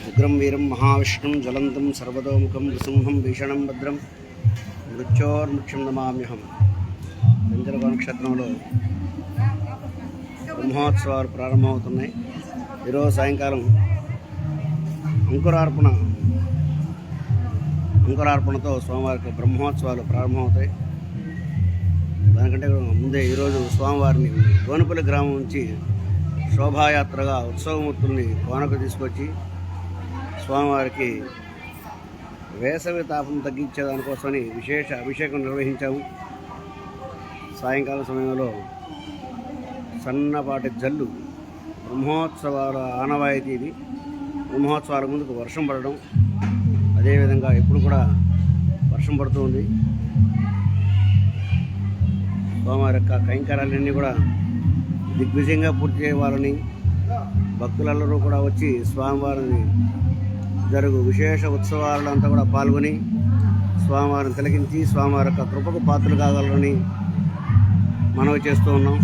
ఉగ్రం వీరం మహావిష్ణుం జ్వలంతం సర్వతోముఖం నృసింహం భీషణం భద్రం మృత్యోర్ముఖ్యం నమామ్యహం. పెంచలగ నక్షత్రంలో బ్రహ్మోత్సవాలు ప్రారంభమవుతున్నాయి. ఈరోజు సాయంకాలం అంకురార్పణతో స్వామివారికి బ్రహ్మోత్సవాలు ప్రారంభమవుతాయి. దానికంటే ముందే ఈరోజు స్వామివారిని గోనపల్లి గ్రామం నుంచి శోభాయాత్రగా ఉత్సవమూర్తుల్ని కోనకు తీసుకొచ్చి స్వామివారికి వేసవి తాపం తగ్గించేదానికోసమని విశేష అభిషేకం నిర్వహించాము. సాయంకాలం సమయంలో సన్నపాటి జల్లు బ్రహ్మోత్సవాల ఆనవాయితీ. ఇది బ్రహ్మోత్సవాల ముందుకు వర్షం పడడం, అదేవిధంగా ఇప్పుడు కూడా వర్షం పడుతుంది. స్వామివారి యొక్క కైంకర్యాలన్నీ కూడా దిగ్విజయంగా పూర్తి చేయాలని భక్తులందరూ కూడా వచ్చి స్వామివారిని జరుగు విశేష ఉత్సవాలంతా కూడా పాల్గొని స్వామివారిని తిలకించి స్వామివారి యొక్క కృపకు పాత్రలు కాగలరని మనవి చేస్తూ ఉన్నాం.